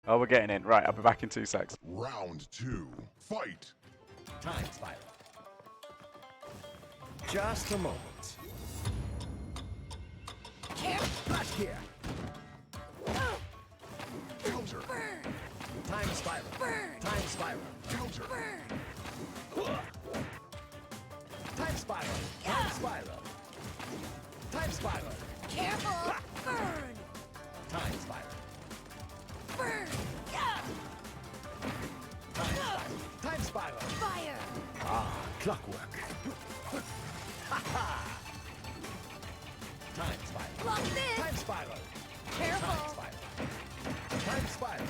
Oh, we're getting in. Right, I'll be back in 2 secs. Round 2. Fight. Time spiral. Just a moment. Flash here. Counter. Time spiral. Time spiral. Counter. Time spiral. Time spiral. Time spiral. Careful! Burn! Time spiral. Burn! Time spiral. Fire! Ah, clockwork. Time spiral. Block this! Time spiral. Time Careful! spiral. Time spiral.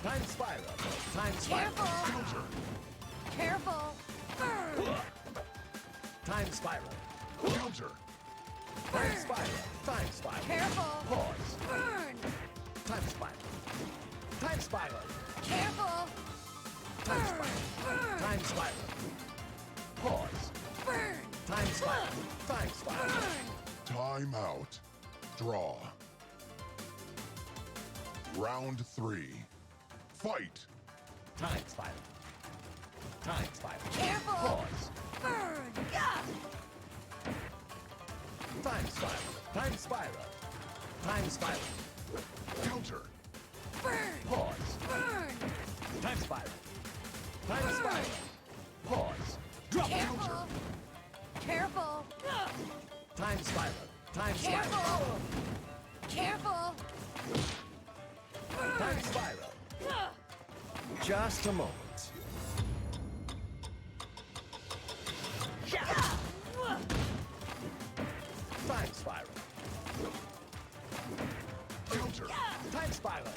Time spiral. Time spiral. Careful! Counter. Careful! Burn! Time spiral. Counter. Time spiral. Time spiral. Careful! Pause. Burn! Time spiral. Time spiral. Careful! Time Burn! spiral. Burn! Time spiral. Pause. Burn! Time spiral. Time spiral. Burn! Time out. Draw. Round 3. Fight. Time spiral. Time spiral. Careful! Pause. Burn! Time spiral. Time spiral. Time spiral. Counter. Burn! Pause. Burn! Time spiral. Time spiral. Pause. Drop. Careful! Careful! Time spiral. Time spiral. Careful! Careful! Time spiral. Just a moment. Time spiral. Counter. Time spiral.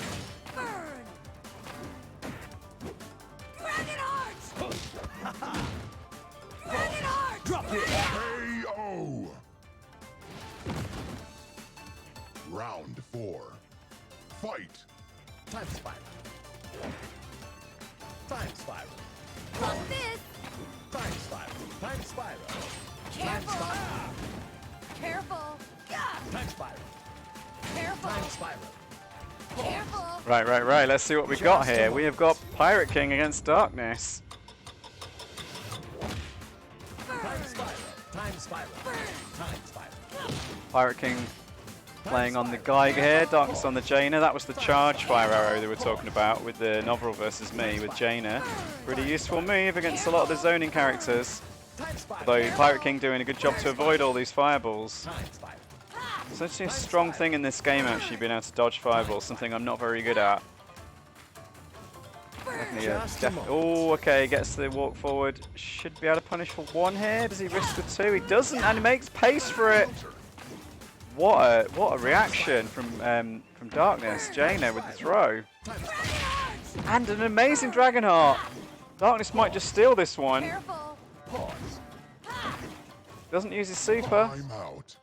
Burn! Dragon Hearts! Dragon Hearts! Drop it. KO. Round 4. Fight. Time spiral. Time spiral. Block this! Time spiral. Time spiral. Time Careful! spiral. Careful! Time spiral. Careful! Time spiral. Careful! Right. Let's see what we got Just a here. We have got Pirate King against Darkness. Time spiral. Time spiral. Time spiral. Pirate King playing on the Geiger here, Darkness on the Jaina. That was the charge fire arrow they were talking about with the novel versus me with Jaina. Pretty useful move against a lot of the zoning characters. Time spiral. Although Pirate King doing a good job to avoid all these fireballs. Time spiral. It's actually a strong thing in this game, actually, being able to dodge fireballs, something I'm not very good at. Oh, okay, gets the walk forward. Should be able to punish for 1 here. Does he risk the 2? He doesn't, and he makes pace for it. What a reaction from Darkness. Jaina with the throw. And an amazing Dragonheart. Darkness might just steal this one. Careful! Pause. Doesn't use his super. Time out.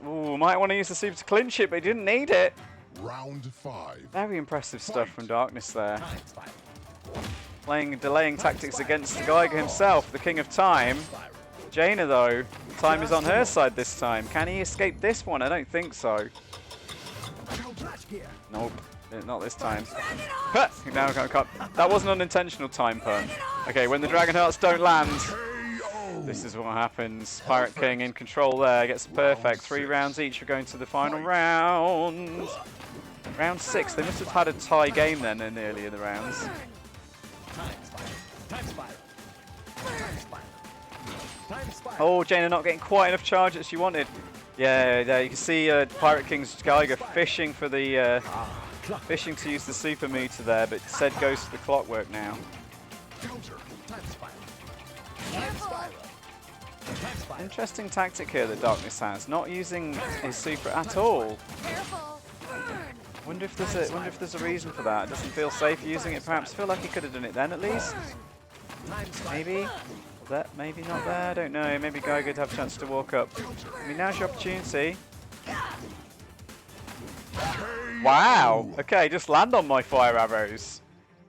Might want to use the super to clinch it, but he didn't need it. Round 5. Very impressive stuff from Darkness there. Time spiral. Playing delaying tactics against the Geiger himself, the King of Time. Spiral. Jaina, though, time is on her side this time. Can he escape this one? I don't think so. Flash here. Nope, not this time. Huh, now that wasn't an unintentional time pun. Okay, when the Dragon Hearts don't land, KO. this is what happens. Pirate King in control there, gets perfect. 3 rounds each. We're going to the final round. Round 6. They must have had a tie game then earlier in the rounds. Time spiral. Time spiral. Time spiral. Time spiral. Oh, Jaina not getting quite enough charge that she wanted. Yeah, there you can see Pirate King's Geiger fishing for the fishing to use the super meter there, but said goes to the clockwork now. Counter. Time spiral. Careful! Time spiral. Interesting tactic here that Darkness has, not using his super at all. Careful! Burn! Wonder if there's a reason for that. Doesn't feel safe using it. Perhaps feel like he could have done it then at least. Time spiral. Maybe. That maybe not there. I don't know. Maybe Geiger would have a chance to walk up. I mean, now's your opportunity. Wow. Okay, just land on my fire arrows.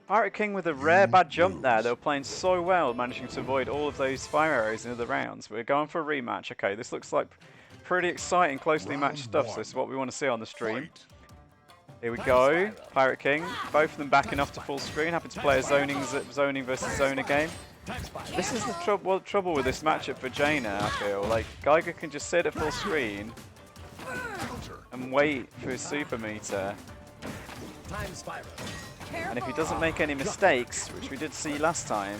Pirate King with a rare bad jump there. They were playing so well, managing to avoid all of those fire arrows in other rounds. We're going for a rematch. Okay, this looks like pretty exciting, closely matched stuff. So this is what we want to see on the stream. Fight. Here we go. Pirate King. Both of them backing off to full screen. Happy to play a zoning versus zoner game. This is the trouble with this matchup for Jaina, I feel. Like, Geiger can just sit at full screen and wait for his super meter. Time spiral. And if he doesn't make any mistakes, which we did see last time,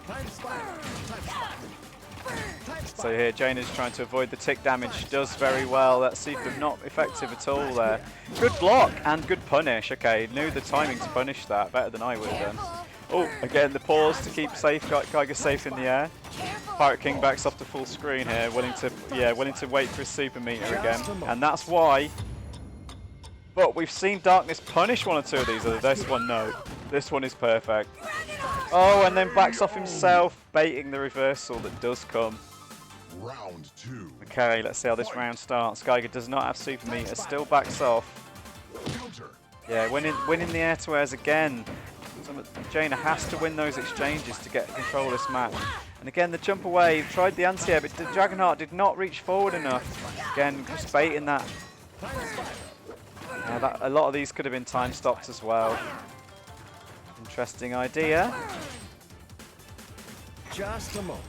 Time spiral. Time spiral. Time so spiral. here Jaina's trying to avoid the tick damage, does very well. That super not effective at all there. Good block and good punish. Okay, knew the timing to punish that better than I would have done. Oh, again the pause to keep safe, Geiger safe in the air. Pirate King backs off to full screen here, willing to wait for his super meter again, and that's why. But we've seen Darkness punish one or two of these. This one, no. This one is perfect. Oh, and then backs off himself, baiting the reversal that does come. Round 2. Okay, let's see how this round starts. Geiger does not have super meter, still backs off. Counter. Yeah, winning the air to airs again. Jaina has to win those exchanges to get control of this match. And again, the jump away, tried the anti-air, but the Dragonheart did not reach forward enough. Again, just baiting that. A lot of these could have been time stopped as well. Interesting idea. Just a moment.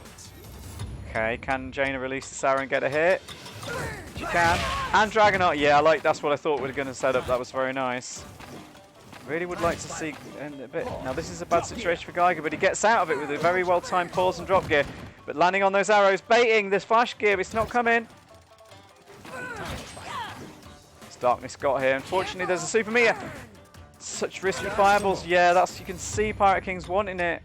Okay, can Jaina release the Sarah and get a hit? She can. And Dragonheart, yeah, that's what I thought we were going to set up. That was very nice. Really would like to see a bit. Now this is a bad situation for Geiger, but he gets out of it with a very well timed pause and drop gear. But landing on those arrows, baiting this flash gear, but it's not coming. Darkness got here. Unfortunately, there's a super meter. Such risky fireballs. Yeah, you can see Pirate King's wanting it.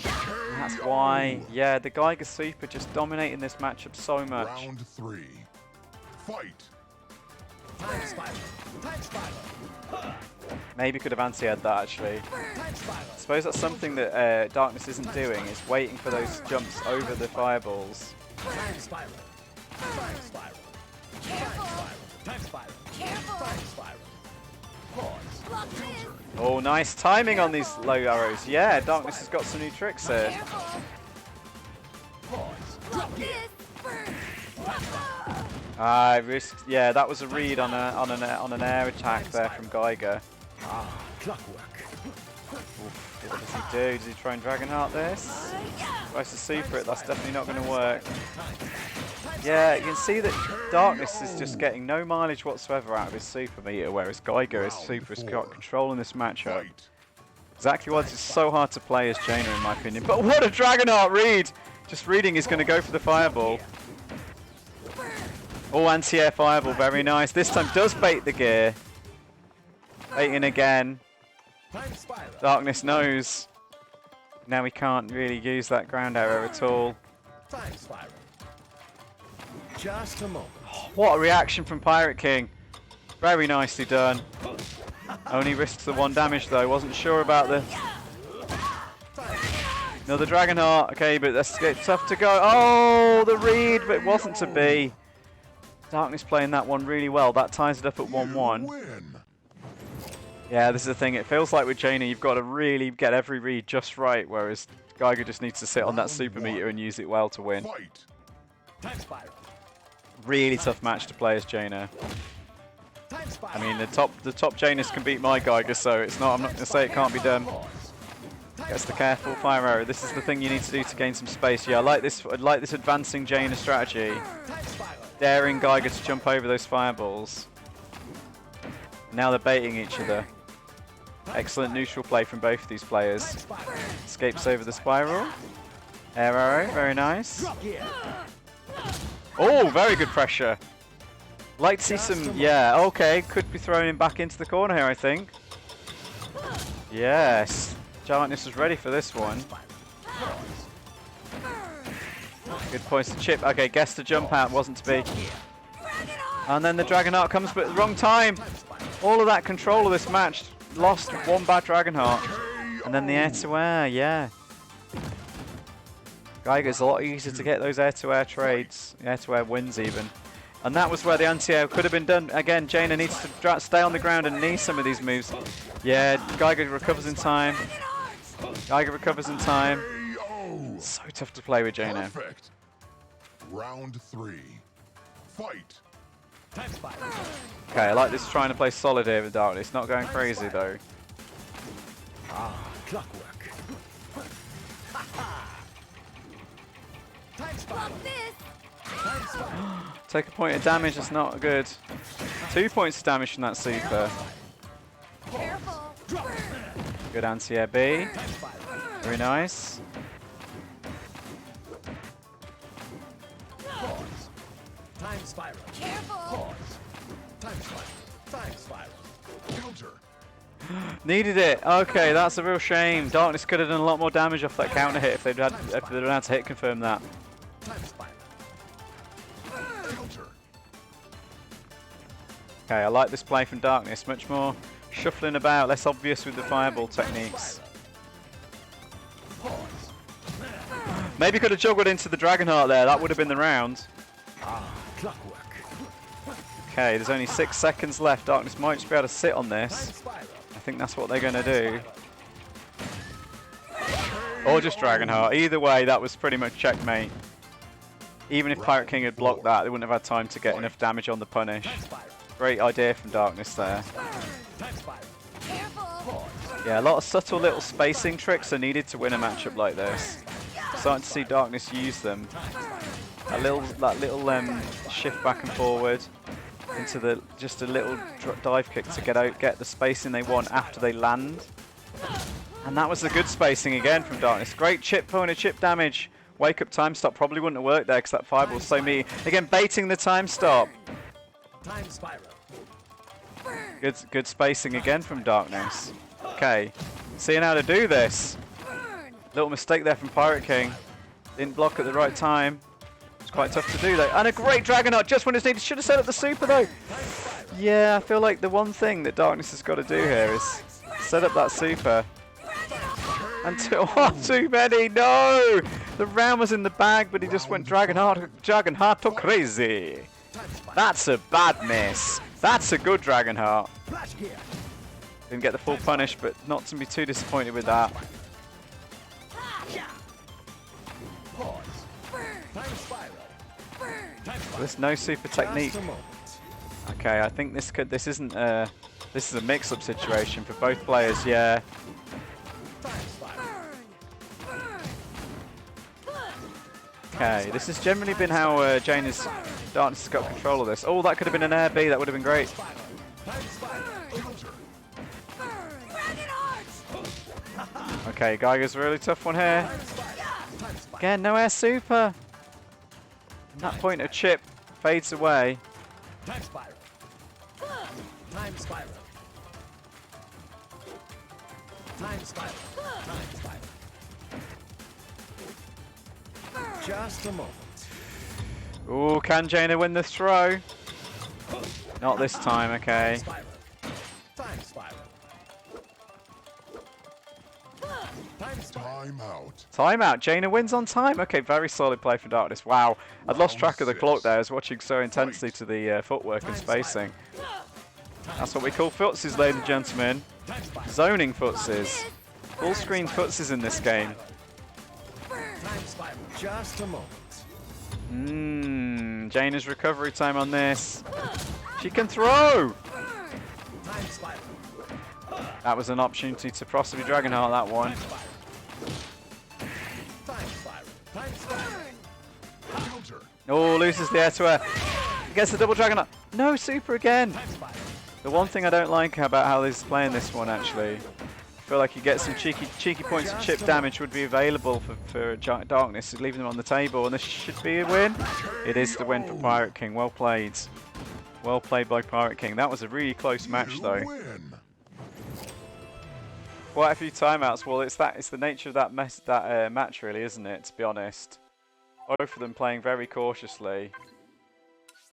And that's why. Yeah, the Geiger super just dominating this matchup so much. Round 3. Fight. Time spiral. Time spiral. Maybe could have anti-aired that actually. Time spiral. I suppose that's something that Darkness isn't doing. Is waiting for those jumps over the fireballs. Time spiral. Time spiral. Careful. Time spiral. Careful. Time spiral. Pause. Block this. Oh, nice timing on these low arrows. Yeah, Darkness has got some new tricks here. Careful. Pause. Block this. I risked. Yeah, that was a read on an air attack there from Geiger. Ah, clockwork. What does he do? Does he try and Dragonheart this? Tries to super it. That's definitely not going to work. Yeah, you can see that Darkness is just getting no mileage whatsoever out of his super meter, whereas Geiger is super has got control in this matchup. Fight. Exactly why it's so hard to play as Jaina, in my opinion. But what a Dragonheart read! Just reading is going to go for the fireball. Oh, anti-air fireball, very nice. This time does bait the gear. Baiting again. Time spiral. Darkness knows. Now we can't really use that ground arrow at all. Time spiral. Just a moment. What a reaction from Pirate King. Very nicely done. Only risks the 1 damage though. Wasn't sure about the... Another Dragonheart. Okay, but that's tough to go. Oh, the read, but it wasn't to be. Darkness playing that one really well. That ties it up at 1-1. Win. Yeah, this is the thing. It feels like with Jaina, you've got to really get every read just right, whereas Geiger just needs to sit on that super meter and use it well to win. Fight. Time spiral. Really tough match to play as Jaina. Time spiral. I mean, the top Jainas can beat my Geiger, so it's not. I'm not going to say it can't be done. Gets the careful fire arrow. This is the thing you need to do to gain some space. Yeah, I like this advancing Jaina strategy. Time spiral. Daring Geiger to jump over those fireballs. Now they're baiting each other. Excellent neutral play from both of these players. Spiral. Escapes over the spiral. Air arrow, very nice. Drop gear. Oh, very good pressure. Like to see some, yeah, okay, could be throwing him back into the corner here, I think. Yes, Darkness was ready for this one. Good points to chip. Okay, guess the jump out wasn't to be. And then the Dragonheart comes, but at the wrong time. All of that control of this match. Lost 1 bad Dragonheart. And then the air-to-air, yeah. Geiger's a lot easier to get those air-to-air trades. Air-to-air wins even. And that was where the anti-air could have been done. Again, Jaina needs to stay on the ground and knee some of these moves. Yeah, Geiger recovers in time. Geiger recovers in time. KO. So tough to play with Jaina. Perfect. Round 3. Fight. Time spiral. Okay, I like this trying to play solid here with Darkness. Not going crazy though. Ah, clockwork. Time spiral. Block this. Time spiral. Take a point of damage, that's not good. 2 points of damage from that super. Careful. Good anti-air B. Time spiral. Very nice. Pause. Time spiral. Careful. Pause. Time spiral. Time spiral. Counter. Needed it. Okay, that's a real shame. Darkness could have done a lot more damage off that counter hit if they'd had to hit confirm that. Time spiral. Counter. Okay, I like this play from Darkness. Much more shuffling about, less obvious with the fireball techniques. Pause. Maybe could have juggled into the Dragonheart there. That would have been the round. Ah, clockwork. Okay, there's only 6 seconds left. Darkness might just be able to sit on Time this. spiral. I think that's what they're going to do. Or just Dragonheart. Either way, that was pretty much checkmate. Even if Pirate King had blocked that, they wouldn't have had time to get enough damage on the punish. Time spiral. Great idea from Darkness there. Time spiral. Careful. Pause. Yeah, a lot of subtle little spacing tricks are needed to win a matchup like this. Starting to see Darkness use them. That little shift back and forward into the just a little dive kick to get the spacing they want after they land. And that was the good spacing again from Darkness. Great chip point, chip damage. Wake up time stop probably wouldn't have worked there because that fireball was so meaty. Again, baiting the time stop. Time spiral. Good spacing again from Darkness. Okay, seeing how to do this. Little mistake there from Pirate King. Didn't block at the right time. It's quite tough to do though. And a great Dragonheart just when it's needed. Should have set up the super though. Yeah, I feel like the one thing that Darkness has got to do here is set up that super. And too many. No! The round was in the bag, but he just went Dragonheart to crazy. That's a bad miss. That's a good Dragonheart. Flash gear. Didn't get the full punish, but not to be too disappointed with that. Pause. Time spiral. Time spiral. There's no super technique. Just a moment. Okay, I think this isn't this is a mix-up situation for both players. Yeah. Time spiral. Okay, this has generally been how Jaina's Darkness has got control of this. Oh, that could have been an air B. That would have been great. Spiral. Time spiral. Counter. Okay, Geiger's a really tough one here. Time spiral. Again, no air super. And that point of chip fades away. Time spiral. Time spiral. Time spiral. Time spiral. Just a moment. Ooh, can Jaina win this throw? Not this time, okay. Spiral. Time spiral. Time spiral. Time out. Timeout. Jaina wins on time. Okay, very solid play for Darkness. Wow, I'd lost track of the clock there. I was watching so intensely to the footwork and spacing. That's what we call footsies, ladies and gentlemen. Time spiral. Zoning footsies. Full screen footsies in this game. Time spiral. Just a moment. Jaina's recovery time on this. She can throw! Time spiral. That was an opportunity to possibly Dragonheart that one. Time spiral. Time spiral. Counter. Oh, loses the air to air. Gets the double Dragonheart. No super again. Time spiral. The one thing I don't like about how he's playing this one actually, I feel like you get some cheeky points of chip damage would be available for Darkness, leaving them on the table, and this should be a win. It is the win for Pirate King. Well played. Well played by Pirate King. That was a really close match though. You win. Quite a few timeouts. Well, it's the nature of that match really, isn't it, to be honest? Both of them playing very cautiously.